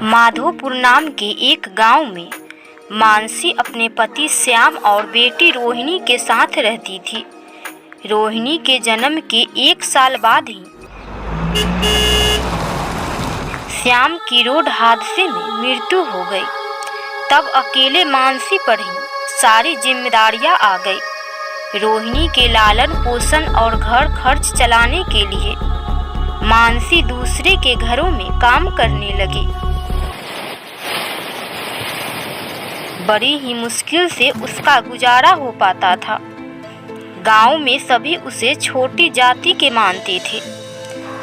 माधोपुर नाम के एक गांव में मानसी अपने पति श्याम और बेटी रोहिणी के साथ रहती थी। रोहिणी के जन्म के 1 साल बाद ही श्याम की रोड हादसे में मृत्यु हो गई। तब अकेले मानसी पर ही सारी जिम्मेदारियां आ गई। रोहिणी के लालन पोषण और घर खर्च चलाने के लिए मानसी दूसरे के घरों में काम करने लगी। बड़ी ही मुश्किल से उसका गुजारा हो पाता था। गांव में सभी उसे छोटी जाति के मानते थे,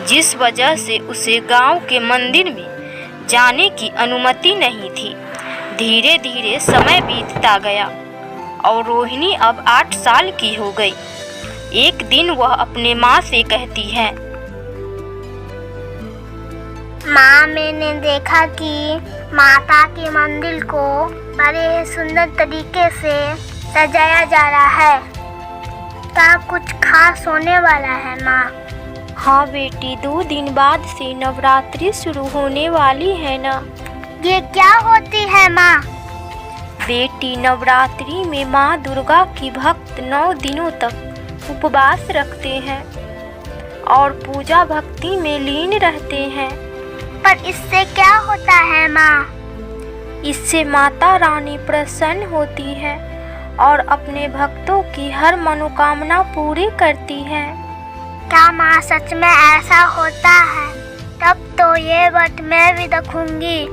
जिस वजह से उसे गांव के मंदिर में जाने की अनुमति नहीं थी। धीरे धीरे समय बीतता गया और रोहिणी अब 8 साल की हो गई। एक दिन वह अपने माँ से कहती है, माँ, मैंने देखा कि माता के मंदिर को बड़े ही सुंदर तरीके से सजाया जा रहा है। क्या कुछ खास होने वाला है माँ? हाँ बेटी, 2 दिन बाद से नवरात्रि शुरू होने वाली है ना। ये क्या होती है माँ? बेटी, नवरात्रि में माँ दुर्गा की भक्त 9 दिनों तक उपवास रखते हैं और पूजा भक्ति में लीन रहते हैं। पर इससे क्या होता है माँ? इससे माता रानी प्रसन्न होती है और अपने भक्तों की हर मनोकामना पूरी करती है। क्या माँ सच में ऐसा होता है? तब तो ये व्रत मैं भी रखूंगी।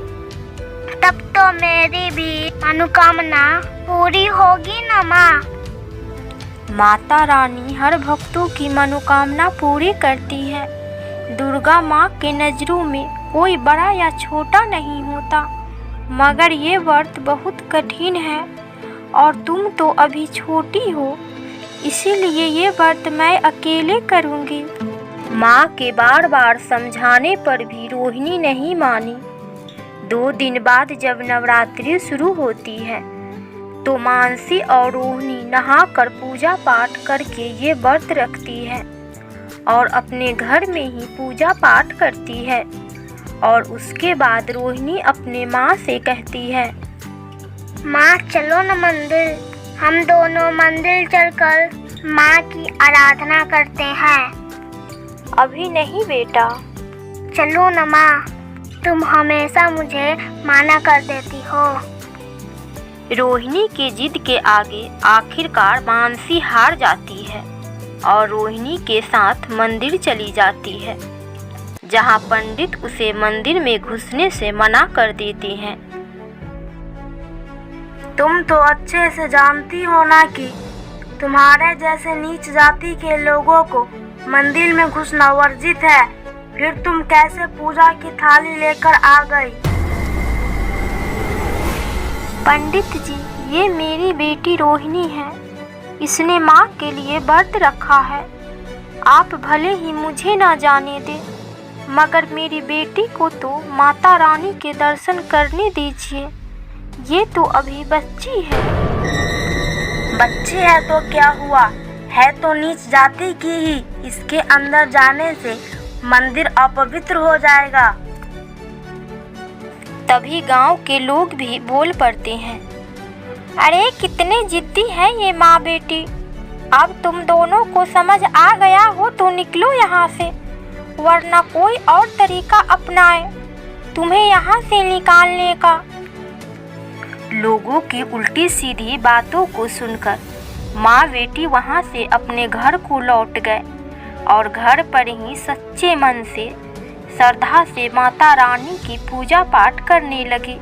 तब तो मेरी भी मनोकामना पूरी होगी ना माँ? माता रानी हर भक्तों की मनोकामना पूरी करती है। दुर्गा माँ के नजरों में कोई बड़ा या छोटा नहीं होता, मगर ये व्रत बहुत कठिन है और तुम तो अभी छोटी हो, इसीलिए ये व्रत मैं अकेले करूँगी। माँ के बार बार समझाने पर भी रोहिणी नहीं मानी। 2 दिन बाद जब नवरात्रि शुरू होती है तो मानसी और रोहिणी नहाकर पूजा पाठ करके ये व्रत रखती है और अपने घर में ही पूजा पाठ करती है। और उसके बाद रोहिणी अपने माँ से कहती है, माँ चलो न मंदिर, हम दोनों मंदिर चलकर माँ की आराधना करते हैं। अभी नहीं बेटा। चलो न माँ, तुम हमेशा मुझे माना कर देती हो। रोहिणी की जिद के आगे आखिरकार मानसी हार जाती है और रोहिणी के साथ मंदिर चली जाती है, जहां पंडित उसे मंदिर में घुसने से मना कर देते हैं। तुम तो अच्छे से जानती हो ना कि तुम्हारे जैसे नीच जाति के लोगों को मंदिर में घुसना वर्जित है। फिर तुम कैसे पूजा की थाली लेकर आ गई? पंडित जी, ये मेरी बेटी रोहिणी है। इसने माँ के लिए व्रत रखा है। आप भले ही मुझे ना जाने दे, मगर मेरी बेटी को तो माता रानी के दर्शन करने दीजिए। ये तो अभी बच्ची है। बच्ची है तो क्या हुआ, है तो नीच जाति की ही। इसके अंदर जाने से मंदिर अपवित्र हो जाएगा। तभी गांव के लोग भी बोल पड़ते हैं, अरे कितने जिद्दी हैं ये माँ बेटी। अब तुम दोनों को समझ आ गया हो तो निकलो यहाँ से, वरना कोई और तरीका अपनाए तुम्हें यहाँ से निकालने का। लोगों की उल्टी सीधी बातों को सुनकर माँ बेटी वहाँ से अपने घर को लौट गए और घर पर ही सच्चे मन से श्रद्धा से माता रानी की पूजा पाठ करने लगी।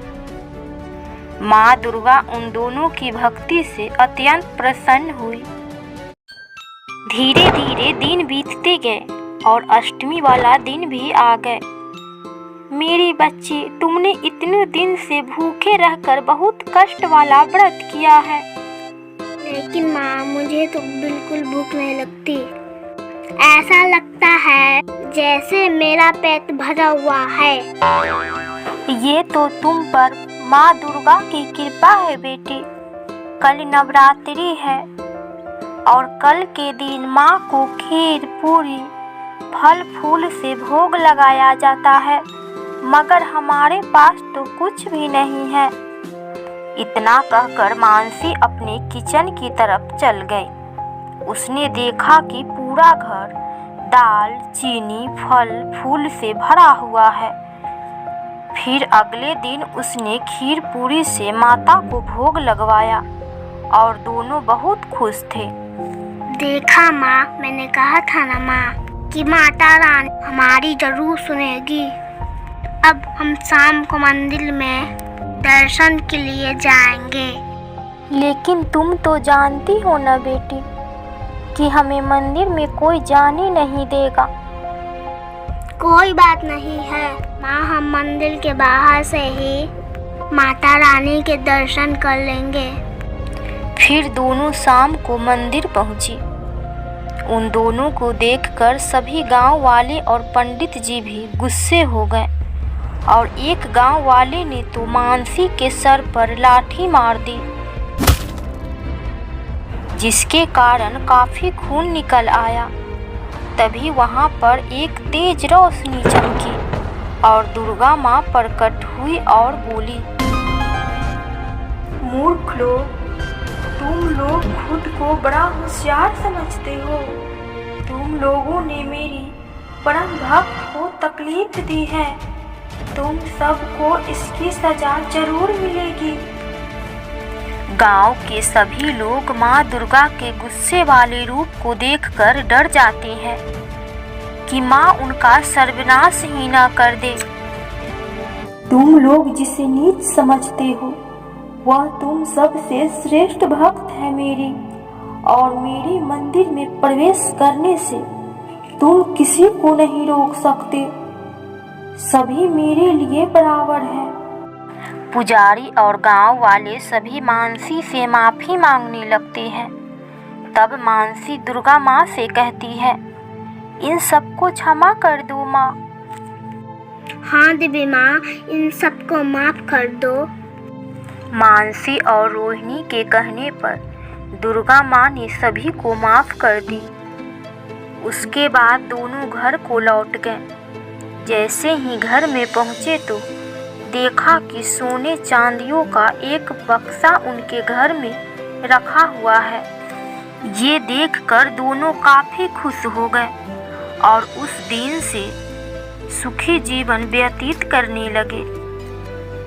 माँ दुर्गा उन दोनों की भक्ति से अत्यंत प्रसन्न हुई। धीरे धीरे दिन बीतते गए और अष्टमी वाला दिन भी आ गए। मेरी बच्ची, तुमने इतने दिन से भूखे रहकर बहुत कष्ट वाला व्रत किया है। लेकिन माँ, मुझे तो बिल्कुल भूख नहीं लगती। ऐसा लगता है जैसे मेरा पेट भरा हुआ है। ये तो तुम पर माँ दुर्गा की कृपा है बेटी। कल नवरात्रि है और कल के दिन माँ को खीर पूरी फल फूल से भोग लगाया जाता है। मगर हमारे पास तो कुछ भी नहीं है। इतना कहकर मानसी अपने किचन की तरफ चल गई। उसने देखा कि पूरा घर दाल, चीनी, फल फूल से भरा हुआ है। फिर अगले दिन उसने खीर पूरी से माता को भोग लगवाया और दोनों बहुत खुश थे। देखा माँ, मैंने कहा था ना माँ कि माता रानी हमारी जरूर सुनेगी। अब हम शाम को मंदिर में दर्शन के लिए जाएंगे। लेकिन तुम तो जानती हो ना बेटी कि हमें मंदिर में कोई जाने नहीं देगा। कोई बात नहीं है माँ, हम मंदिर के बाहर से ही माता रानी के दर्शन कर लेंगे। फिर दोनों शाम को मंदिर पहुंची। उन दोनों को देखकर सभी गांव वाले और पंडित जी भी गुस्से हो गए और एक गांव वाले ने तो मानसी के सर पर लाठी मार दी, जिसके कारण काफी खून निकल आया। तभी वहां पर एक तेज रोशनी चमकी और दुर्गा माँ प्रकट हुई और बोली, मूर्ख लोग, तुम लोग खुद को बड़ा होशियार समझते हो। तुम लोगों ने मेरी परम भक्त को तकलीफ दी है। तुम सबको इसकी सजा जरूर मिलेगी। गांव के सभी लोग माँ दुर्गा के गुस्से वाले रूप को देखकर डर जाते हैं कि माँ उनका सर्वनाश ही न कर दे। तुम लोग जिसे नीच समझते हो वह तुम सबसे श्रेष्ठ भक्त है मेरी, और मेरे मंदिर में प्रवेश करने से तुम किसी को नहीं रोक सकते। सभी मेरे लिए बराबर है। पुजारी और गांव वाले सभी मानसी से माफी मांगने लगते हैं। तब मानसी दुर्गा माँ से कहती है, इन सबको क्षमा कर दो माँ। हाँ देवी माँ, इन सबको माफ कर दो। मानसी और रोहिणी के कहने पर दुर्गा माँ ने सभी को माफ कर दी। उसके बाद दोनों घर को लौट गए। जैसे ही घर में पहुँचे तो देखा कि सोने चांदियों का एक बक्सा उनके घर में रखा हुआ है। ये देखकर दोनों काफी खुश हो गए और उस दिन से सुखी जीवन व्यतीत करने लगे।